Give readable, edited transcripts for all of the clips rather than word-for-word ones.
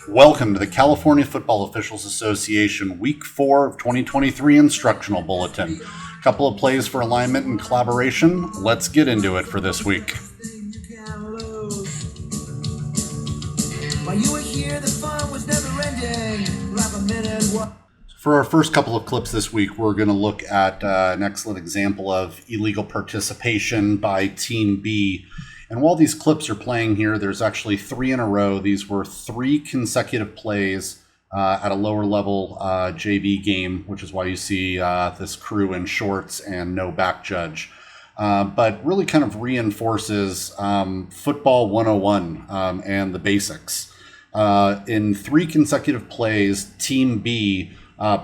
Welcome to the California Football Officials Association Week 4 of 2023 Instructional Bulletin. A couple of plays for alignment and collaboration. Let's get into it for this week. For our first couple of clips this week, we're going to look at an excellent example of illegal participation by Team B. And while these clips are playing here, there's actually three in a row. These were three consecutive plays at a lower level JV game, which is why you see this crew in shorts and no back judge. But really kind of reinforces football 101 and the basics. In three consecutive plays, Team B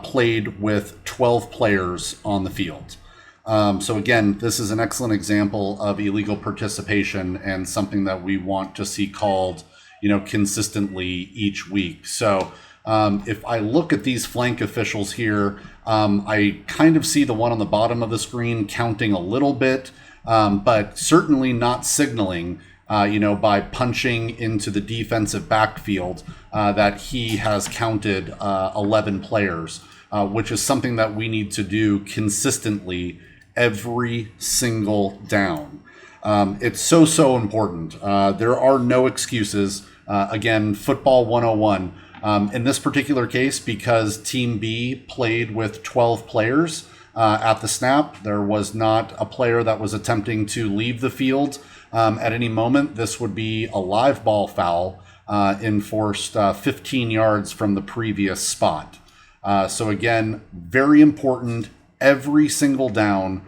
played with 12 players on the field. So again, this is an excellent example of illegal participation and something that we want to see called, consistently each week. So if I look at these flank officials here, I kind of see the one on the bottom of the screen counting a little bit, but certainly not signaling, by punching into the defensive backfield that he has counted 11 players, which is something that we need to do consistently every single down. It's so important. There are no excuses. Again, football 101. In this particular case, because Team B played with 12 players at the snap, there was not a player that was attempting to leave the field at any moment. This would be a live ball foul enforced 15 yards from the previous spot. So again, very important. Every single down,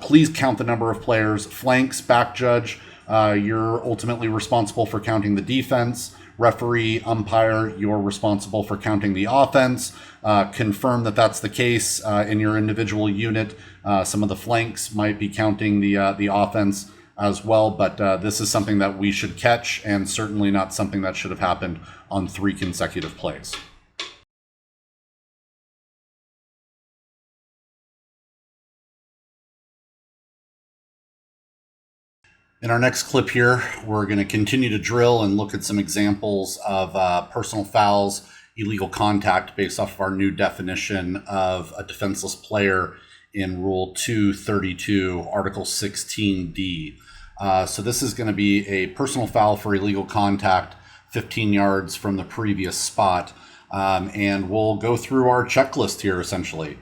please count the number of players. Flanks, back judge, you're ultimately responsible for counting the defense. Referee, umpire, you're responsible for counting the offense. Confirm that that's the case in your individual unit. Some of the flanks might be counting the offense as well, but this is something that we should catch, and certainly not something that should have happened on three consecutive plays. In our next clip here, we're going to continue to drill and look at some examples of personal fouls, illegal contact based off of our new definition of a defenseless player in Rule 232, Article 16D. So this is going to be a personal foul for illegal contact 15 yards from the previous spot. And we'll go through our checklist here essentially.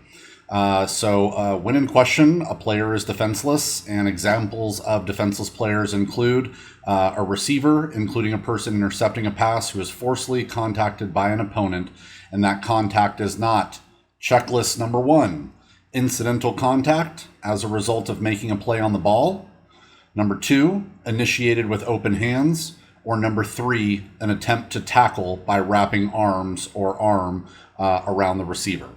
So when in question, a player is defenseless, and examples of defenseless players include a receiver, including a person intercepting a pass who is forcefully contacted by an opponent, and that contact is not checklist number 1, incidental contact as a result of making a play on the ball, number 2, initiated with open hands, or number 3, an attempt to tackle by wrapping arms or arm around the receiver.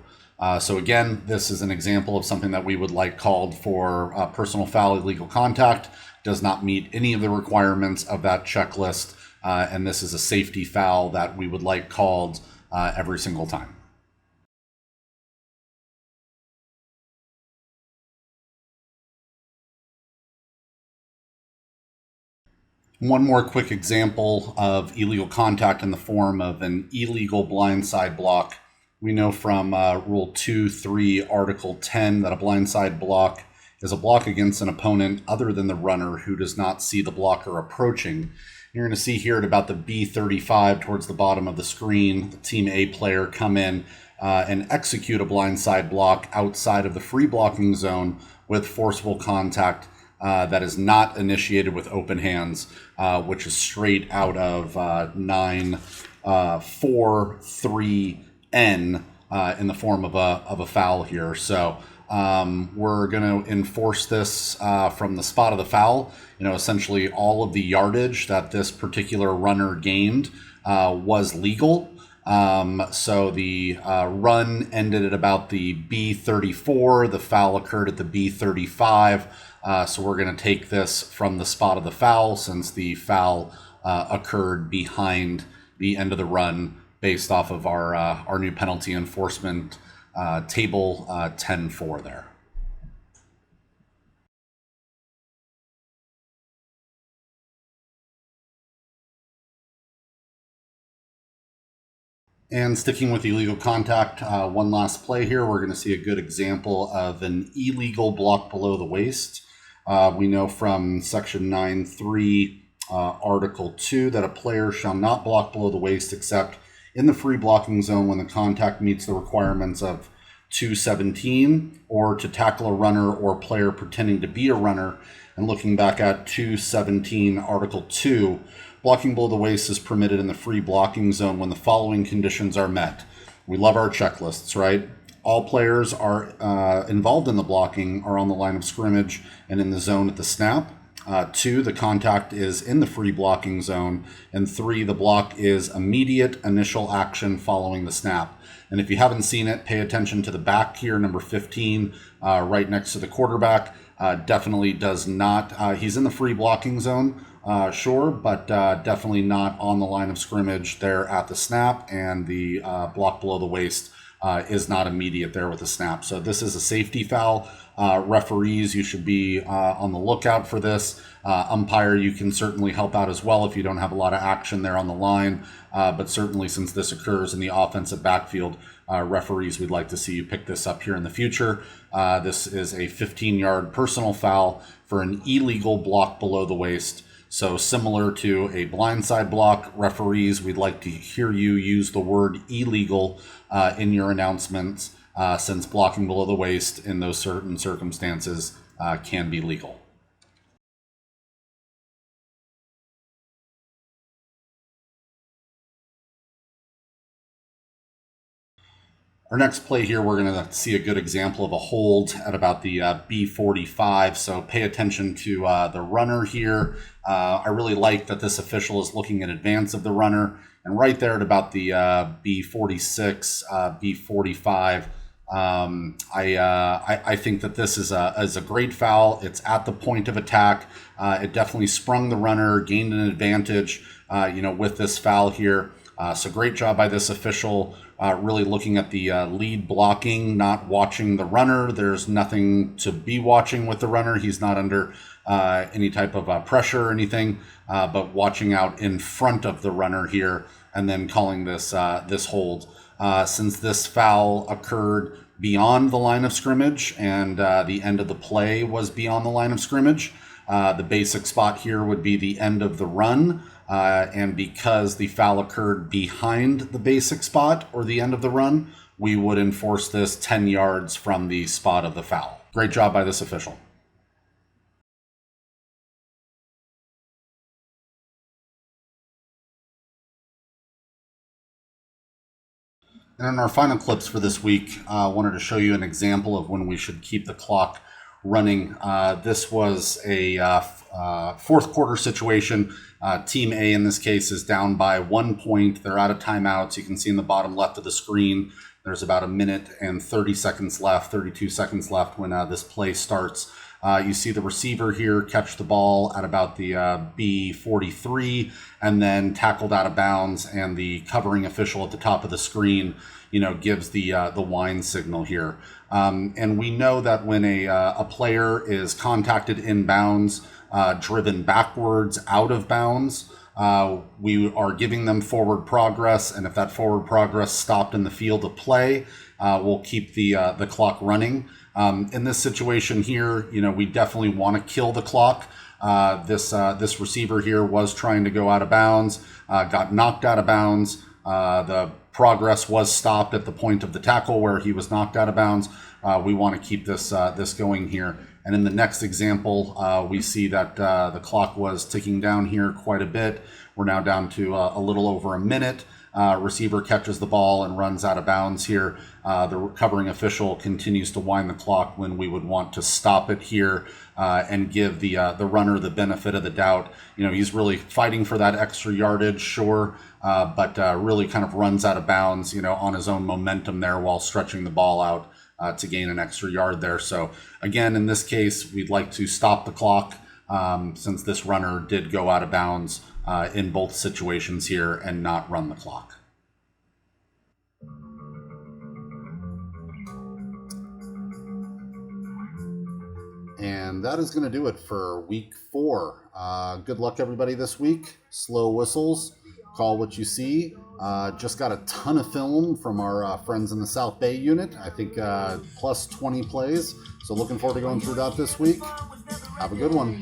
So again, this is an example of something that we would like called for personal foul illegal contact. Does not meet any of the requirements of that checklist, and this is a safety foul that we would like called every single time. One more quick example of illegal contact in the form of an illegal blindside block. We know from Rule 2.3, Article 10, that a blindside block is a block against an opponent other than the runner who does not see the blocker approaching. You're going to see here at about the B35 towards the bottom of the screen, the Team A player come in and execute a blindside block outside of the free blocking zone with forcible contact that is not initiated with open hands, which is straight out of 9.4.3. N in the form of a foul here. So we're going to enforce this from the spot of the foul. Essentially all of the yardage that this particular runner gained was legal. So the run ended at about the B34. The foul occurred at the B35. So we're going to take this from the spot of the foul, since the foul occurred behind the end of the run, based off of our new penalty enforcement table 10.4 there. And sticking with illegal contact, one last play here, we're going to see a good example of an illegal block below the waist. We know from section 9.3, article 2, that a player shall not block below the waist except in the free blocking zone when the contact meets the requirements of 217, or to tackle a runner or player pretending to be a runner. And looking back at 217, article 2, blocking below the waist is permitted in the free blocking zone when the following conditions are met. We love our checklists, right? All players are involved in the blocking are on the line of scrimmage and in the zone at the snap. 2, the contact is in the free blocking zone. And 3, the block is immediate initial action following the snap. And if you haven't seen it, pay attention to the back here, number 15, right next to the quarterback. Definitely does not, he's in the free blocking zone, sure, but definitely not on the line of scrimmage there at the snap, and the block below the waist is not immediate there with the snap. So this is a safety foul. Referees, you should be on the lookout for this. Umpire, you can certainly help out as well if you don't have a lot of action there on the line. But certainly since this occurs in the offensive backfield, referees, we'd like to see you pick this up here in the future. This is a 15-yard personal foul for an illegal block below the waist. So similar to a blindside block, referees, we'd like to hear you use the word illegal in your announcements, since blocking below the waist in those certain circumstances can be legal. Our next play here, we're going to see a good example of a hold at about the B45. So pay attention to the runner here. I really like that this official is looking in advance of the runner. And right there at about the B46, B45, I think that this is a great foul. It's at the point of attack. It definitely sprung the runner, gained an advantage, with this foul here. So great job by this official, really looking at the lead blocking, not watching the runner. There's nothing to be watching with the runner. He's not under any type of pressure or anything, but watching out in front of the runner here, and then calling this this hold. Since this foul occurred beyond the line of scrimmage and the end of the play was beyond the line of scrimmage, the basic spot here would be the end of the run. And because the foul occurred behind the basic spot or the end of the run, we would enforce this 10 yards from the spot of the foul. Great job by this official. And in our final clips for this week, I wanted to show you an example of when we should keep the clock running. This was a fourth quarter situation. Team A in this case is down by 1 point. They're out of timeouts. You can see in the bottom left of the screen, there's about 1 minute and 30 seconds left, 32 seconds left when this play starts. You see the receiver here catch the ball at about the B43 and then tackled out of bounds, and the covering official at the top of the screen, gives the wine signal here. And we know that when a player is contacted in bounds, driven backwards out of bounds, we are giving them forward progress, and if that forward progress stopped in the field of play, we'll keep the clock running. In this situation here, we definitely want to kill the clock. This receiver here was trying to go out of bounds, got knocked out of bounds. The progress was stopped at the point of the tackle where he was knocked out of bounds. We want to keep this going here. And in the next example, we see that the clock was ticking down here quite a bit. We're now down to a little over 1 minute. Receiver catches the ball and runs out of bounds here. The recovering official continues to wind the clock when we would want to stop it here and give the runner the benefit of the doubt. He's really fighting for that extra yardage, sure, but really kind of runs out of bounds, on his own momentum there while stretching the ball out to gain an extra yard there. So again, in this case, we'd like to stop the clock since this runner did go out of bounds in both situations here and not run the clock. And that is going to do it for week 4. Good luck, everybody, this week. Slow whistles, call what you see. Just got a ton of film from our friends in the South Bay unit. I think plus 20 plays. So looking forward to going through that this week. Have a good one.